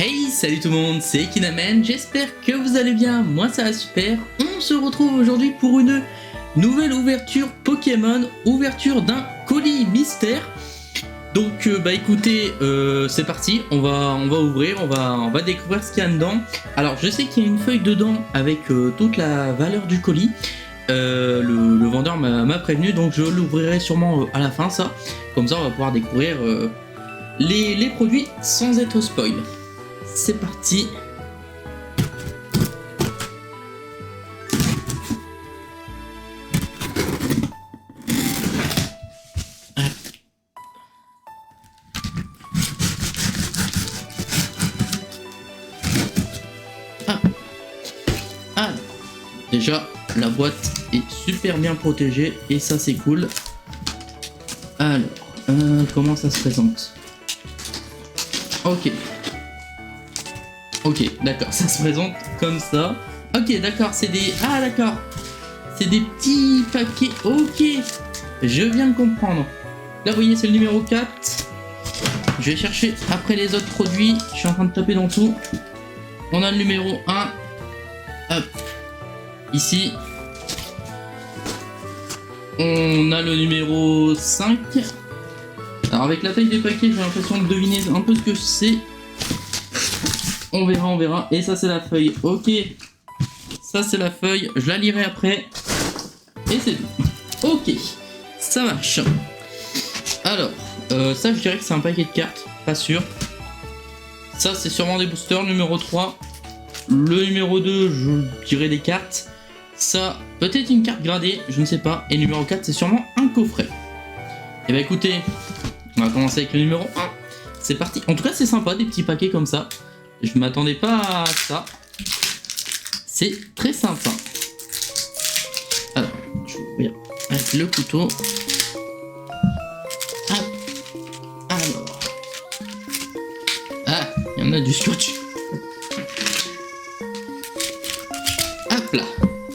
Hey, salut tout le monde, c'est Kinaman, j'espère que vous allez bien, moi ça va super. On se retrouve aujourd'hui pour une nouvelle ouverture Pokémon, ouverture d'un colis mystère. Donc écoutez, c'est parti, on va ouvrir, on va découvrir ce qu'il y a dedans. Alors je sais qu'il y a une feuille dedans avec toute la valeur du colis. Le vendeur m'a prévenu, donc je l'ouvrirai sûrement à la fin ça. Comme ça on va pouvoir découvrir les produits sans être spoil. C'est parti. Déjà, la boîte est super bien protégée et ça c'est cool. Alors, comment ça se présente? Ok, d'accord, ça se présente comme ça. Ok, d'accord, c'est des... Ah, d'accord. C'est des petits paquets. Ok, je viens de comprendre. Là, vous voyez, c'est le numéro 4. Je vais chercher après les autres produits. Je suis en train de taper dans tout. On a le numéro 1. Hop. Ici. On a le numéro 5. Alors, avec la taille des paquets, j'ai l'impression de deviner un peu ce que c'est. On verra. Et ça, c'est la feuille. Ok. Ça, c'est la feuille. Je la lirai après. Et c'est tout. Ok. Ça marche. Alors, ça, je dirais que c'est un paquet de cartes. Pas sûr. Ça, c'est sûrement des boosters. Numéro 3. Le numéro 2, je dirais des cartes. Ça, peut-être une carte gradée. Je ne sais pas. Et numéro 4, c'est sûrement un coffret. Et bah, écoutez. On va commencer avec le numéro 1. C'est parti. En tout cas, c'est sympa, des petits paquets comme ça. Je m'attendais pas à ça. C'est très sympa. Alors, je vais ouvrir avec le couteau. Hop. Alors. Ah, il y en a du scotch. Hop là.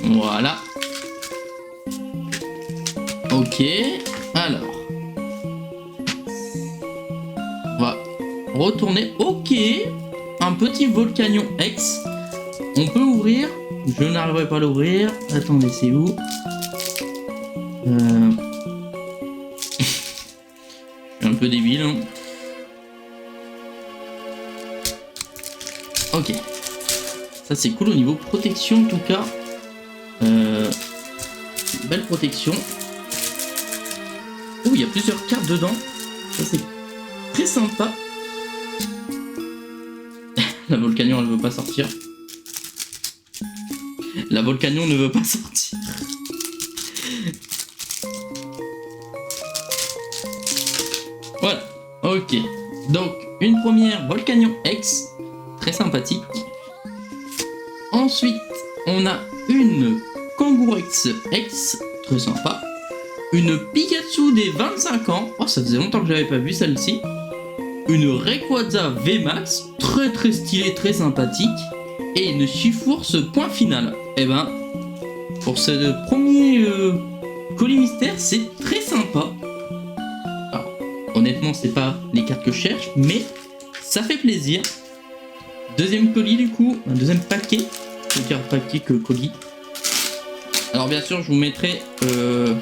Voilà. Ok. Alors. On va retourner. Ok. Un petit Volcanion X. On peut ouvrir. Je n'arriverai pas à l'ouvrir. Attendez, c'est où? Je suis un peu débile. Hein. Ok. Ça c'est cool au niveau protection en tout cas. Belle protection. Oh, il y a plusieurs cartes dedans. Ça c'est très sympa. La Volcanion elle veut pas sortir. La Volcanion ne veut pas sortir. Voilà, ok. Donc une première Volcanion X, très sympathique. Ensuite on a une Kangourex X, très sympa. Une Pikachu des 25 ans. Oh, ça faisait longtemps que je l'avais pas vu celle-ci. Une Rayquaza VMAX, très stylée, très sympathique. Et une Chifourse point final. Et ben, pour ce premier colis mystère, c'est très sympa. Alors, honnêtement, c'est pas les cartes que je cherche, mais ça fait plaisir. Deuxième colis du coup, un deuxième paquet. C'est un paquet que colis. Alors bien sûr, je vous mettrai le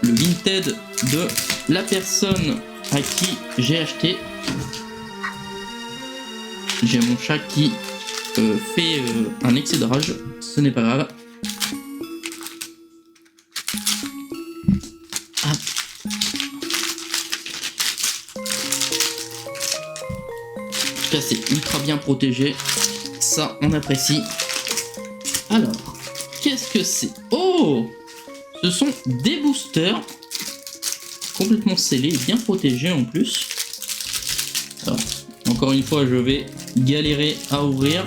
Vinted de la personne à qui j'ai acheté. J'ai mon chat qui fait un excès de rage, ce n'est pas grave. Ah. En tout cas, c'est ultra bien protégé. Ça, on apprécie. Alors, qu'est-ce que c'est? Oh! Ce sont des boosters. Complètement scellés et bien protégés en plus. Alors, encore une fois, je vais galérer à ouvrir,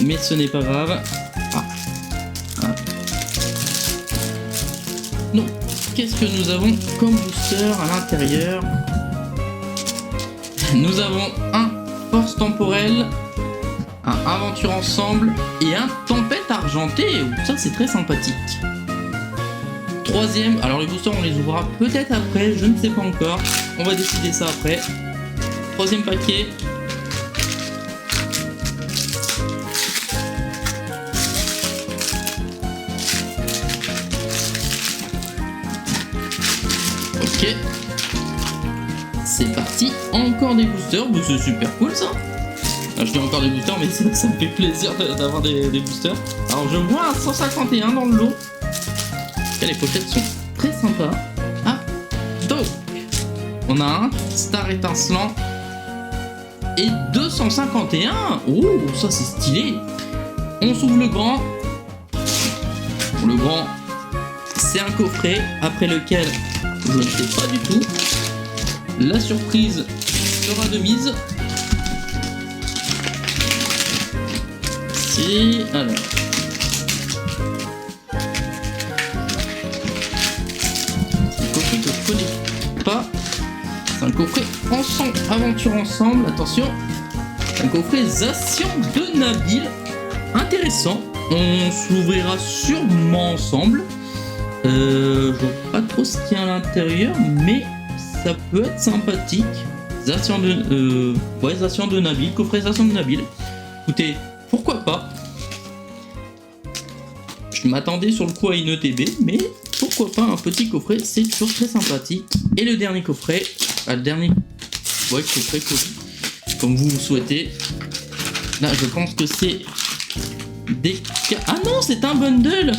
mais ce n'est pas grave. Ah. Non, qu'est-ce que nous avons comme booster à l'intérieur? Nous avons un Force Temporelle, un Aventure Ensemble et un Tempête Argentée. Ça, c'est très sympathique. Troisième, alors les boosters on les ouvrira peut-être après, je ne sais pas encore. On va décider ça après. Troisième paquet. Ok. C'est parti. Encore des boosters. Bah, c'est super cool ça. Je dis encore des boosters, mais ça me fait plaisir d'avoir des boosters. Alors je vois un 151 dans le lot. Et les pochettes sont très sympas. Ah, donc on a un Star étincelant et 251. Oh, ça c'est stylé. On s'ouvre le grand. Le grand, c'est un coffret après lequel je ne sais pas du tout. La surprise sera de mise. Alors. C'est un coffret que je connais pas. C'est un coffret aventure ensemble. Attention. Un coffret Zacian de Nabil. Intéressant. On s'ouvrira sûrement ensemble. Je vois pas trop ce qu'il y a à l'intérieur, mais ça peut être sympathique. Zacian de Nabil. Coffret Zacian de Nabil. Écoutez. Pourquoi pas? Je m'attendais sur le coup à une ETB, mais pourquoi pas un petit coffret, c'est toujours très sympathique. Et le dernier coffret, coffret comme vous souhaitez. Là, je pense que c'est des... Ah non, c'est un bundle.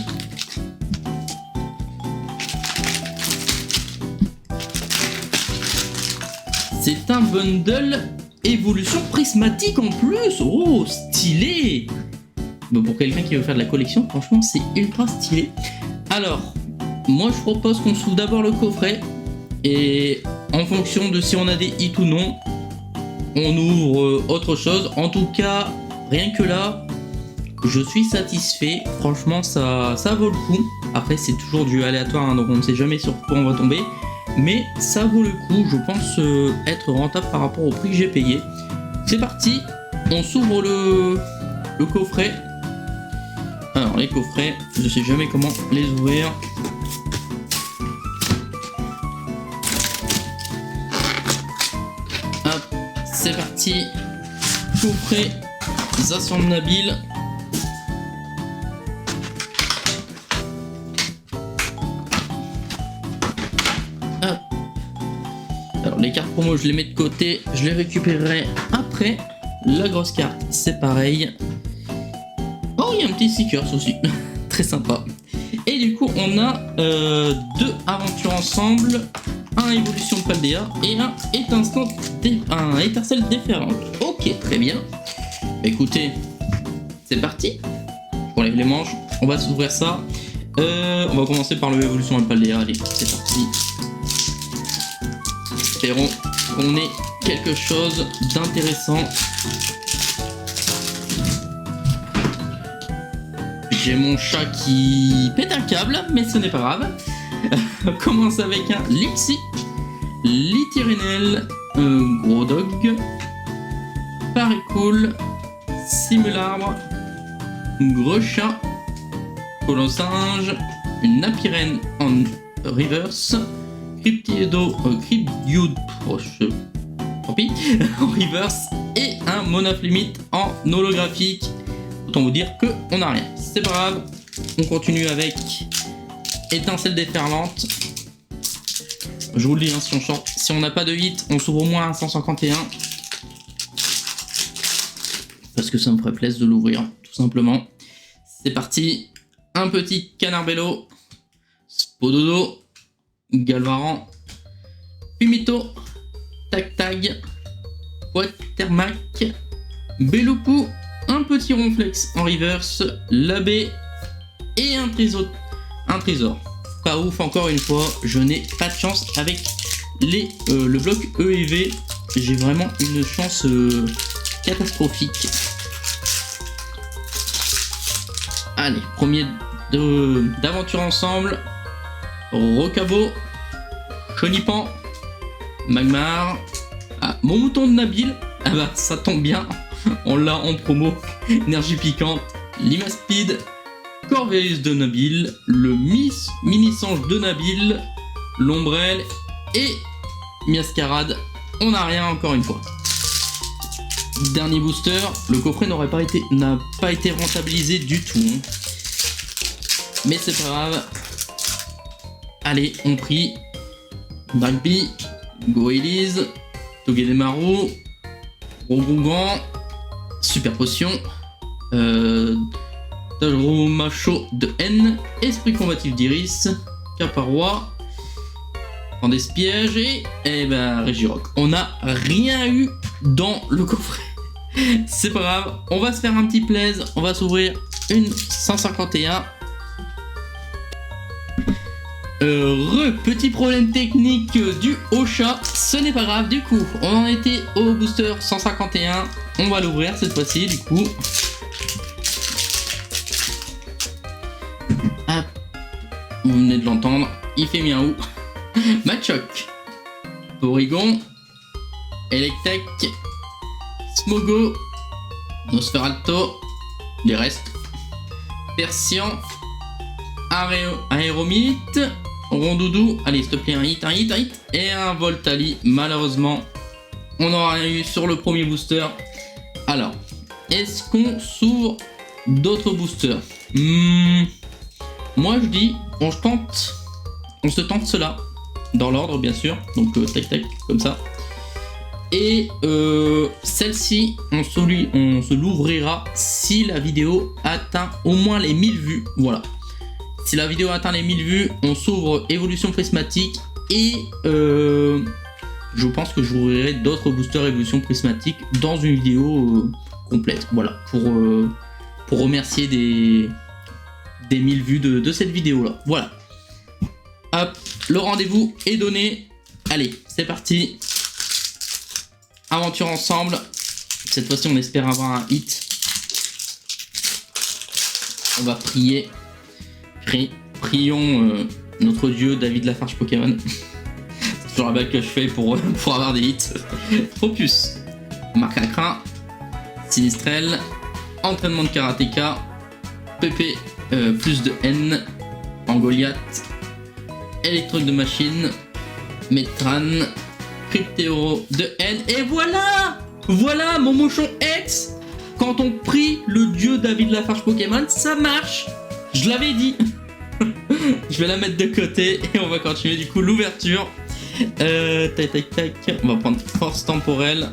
C'est un bundle évolution prismatique en plus. Oh, stylé. Bon, pour quelqu'un qui veut faire de la collection, franchement, c'est ultra stylé. Alors, moi, je propose qu'on s'ouvre d'abord le coffret. Et en fonction de si on a des hits ou non, on ouvre autre chose. En tout cas, rien que là, je suis satisfait. Franchement, ça vaut le coup. Après, c'est toujours du aléatoire, hein, donc on ne sait jamais sur quoi on va tomber. Mais ça vaut le coup, je pense être rentable par rapport au prix que j'ai payé. C'est parti, on s'ouvre le coffret. Alors les coffrets, je sais jamais comment les ouvrir. Hop, c'est parti. Coffret Zacian de Nabil. Alors les cartes promo, je les mets de côté, je les récupérerai après. La grosse carte, c'est pareil. Oh, il y a un petit stickers aussi, très sympa. Et du coup, on a deux aventures ensemble, un évolution de Paldea et un étincelle déferlante. Ok, très bien. Écoutez, c'est parti. On lève les manches, on va s'ouvrir ça. On va commencer par l'évolution de Paldea. Allez, c'est parti. Espérons qu'on ait quelque chose d'intéressant. J'ai mon chat qui pète un câble, mais ce n'est pas grave. On commence avec un Lipsy, Lithyrénel, Gros Dog, Paricool, Simularbre, Grechat, Colossinge, une Napirène en reverse, Cryptiodo, tant pis, en reverse, et un Monoflimit en holographique. Autant vous dire que on n'a rien. C'est pas grave, on continue avec étincelle déferlante. Je vous le dis, hein, si on n'a pas de hit, on s'ouvre au moins un 151. Parce que ça me ferait plaisir de l'ouvrir, tout simplement. C'est parti. Un petit Canarbello, Spododo, Galvaran, Pumito, Tag Tag, Watermac, Beloupou, un petit Ronflex en reverse, Labé et un trésor. Pas ouf, encore une fois, je n'ai pas de chance avec le bloc E et V. J'ai vraiment une chance catastrophique. Allez, premier d'aventure ensemble. Rocabo, Chonipan, Magmar, mon mouton de Nabil. Ah bah ça tombe bien, on l'a en promo. Énergie piquante, Limaspeed, Corvéus de Nabil, le Mini-Sange de Nabil, l'Ombrelle et Miascarade. On n'a rien encore une fois. Dernier booster, le coffret n'a pas été rentabilisé du tout. Hein. Mais c'est pas grave. Allez, on prie. Dragby, Goélise, Togedemaru, Rogungan, Super Potion, Tarumacho de N, Esprit combatif d'Iris, Caparoi, en d'espiège et ben Regirock. On n'a rien eu dans le coffret. C'est pas grave, on va se faire un petit plaise, on va s'ouvrir une 151. Petit problème technique dû au chat, ce n'est pas grave, du coup on en était au booster 151, on va l'ouvrir cette fois-ci du coup. Hop. Vous venez de l'entendre, il fait miaou. Machoc, Porygon, Electek, Smogo, Nosferalto, les restes, Persian, Aéromite, Rondoudou, allez s'il te plaît un hit, et un Voltali. Malheureusement, on n'aura rien eu sur le premier booster. Alors, est-ce qu'on s'ouvre d'autres boosters? Moi je dis, on se tente cela, dans l'ordre bien sûr, donc tac tac, comme ça. Et celle-ci, on se l'ouvrira si la vidéo atteint au moins les 1000 vues, voilà. Si la vidéo atteint les 1000 vues, on s'ouvre évolution prismatique et je pense que j'ouvrirai d'autres boosters évolution prismatique dans une vidéo complète. Voilà, pour remercier des 1000 vues de cette vidéo là. Voilà. Hop, le rendez-vous est donné. Allez, c'est parti. Aventure ensemble. Cette fois-ci, on espère avoir un hit. On va prier. Prions notre dieu David Lafarge Pokémon. C'est toujours la blague que je fais pour avoir des hits. Focus, Marcacra, Sinistrel, entraînement de karatéka, PP plus de N, Angoliath, électrode de machine, Metran, Cryptéoro de N, et voilà mon mochon X. Quand on prie le dieu David Lafarge Pokémon, ça marche. Je l'avais dit. Je vais la mettre de côté et on va continuer du coup l'ouverture. Tac. On va prendre force temporelle.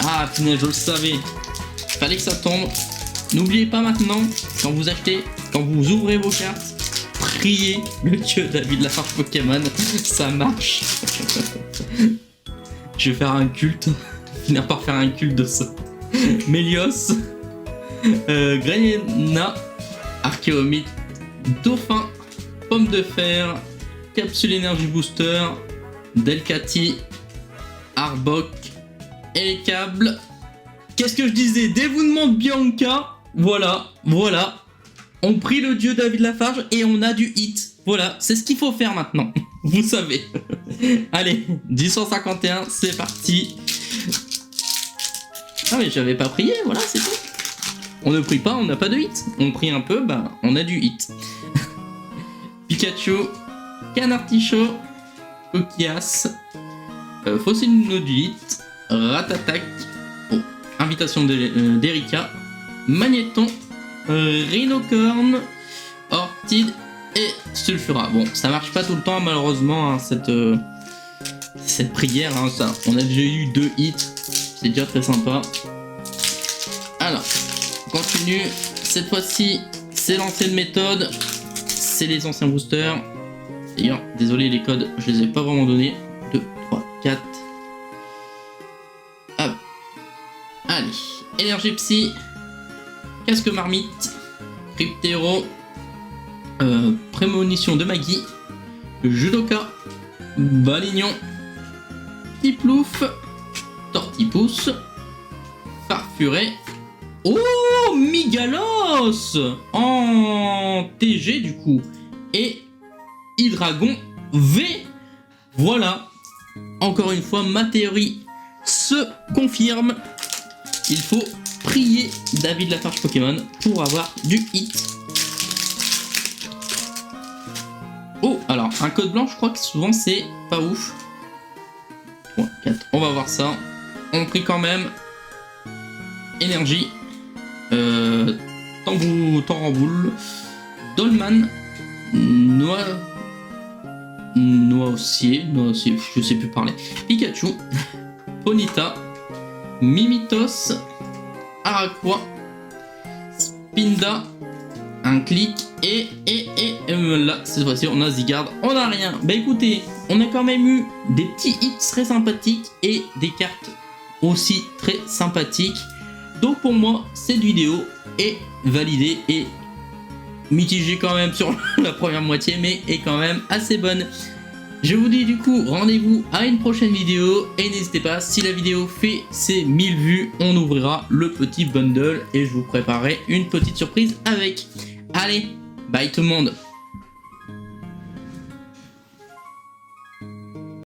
Ah punaise, je le savais. Fallait que ça tombe. N'oubliez pas maintenant, quand vous ouvrez vos cartes, priez le dieu David Lafarge Pokémon. Ça marche. Je vais faire un culte. Finir par faire un culte de ça. Mélios. Greninja, Archéomite, Dauphin, Pomme de Fer, Capsule Énergie Booster, Delcati, Arbok, et les câbles. Qu'est-ce que je disais? Dévouement de Bianca. Voilà. On prie le dieu David Lafarge et on a du hit. Voilà, c'est ce qu'il faut faire maintenant. Vous savez. Allez, 1051, c'est parti. Ah mais j'avais pas prié, voilà, c'est tout. On ne prie pas, on n'a pas de hit. On prie un peu, bah on a du hit. Pikachu, Canartichaud, Coquillas, Fossile Nodulite, Ratatak, Invitation d'Erika, Magnéton, Rhinocorn, Ortide et Sulfura. Bon, ça marche pas tout le temps malheureusement, hein, cette prière, hein, ça. On a déjà eu 2 hits, c'est déjà très sympa. Alors, on continue. Cette fois-ci, c'est l'ancienne méthode, c'est les anciens boosters. D'ailleurs, désolé les codes, je les ai pas vraiment donnés. 2, 3, 4. Hop. Allez, énergie psy, casque marmite, Cryptéro, prémonition de Maggie, Judoka, Balignon, Tiplouf, Tortipousse, Farfuré. Oh, Migalos en TG du coup. Et Hydragon V. Voilà. Encore une fois, ma théorie se confirme. Il faut prier David Lafarge Pokémon pour avoir du hit. Oh, alors, un code blanc, je crois que souvent c'est pas ouf. 3, 4, on va voir ça. On prie quand même. Énergie. Tamboul, Dolman, Noircier, je sais plus parler. Pikachu, Ponyta, Mimitos, Araqua, Spinda, un clic et là cette fois-ci on a Zygarde, on a rien. Bah écoutez, on a quand même eu des petits hits très sympathiques et des cartes aussi très sympathiques. Donc pour moi cette vidéo est validée et mitigée quand même sur la première moitié, mais est quand même assez bonne. Je vous dis du coup rendez-vous à une prochaine vidéo et n'hésitez pas, si la vidéo fait ses 1000 vues, on ouvrira le petit bundle et je vous préparerai une petite surprise avec. Allez, bye tout le monde.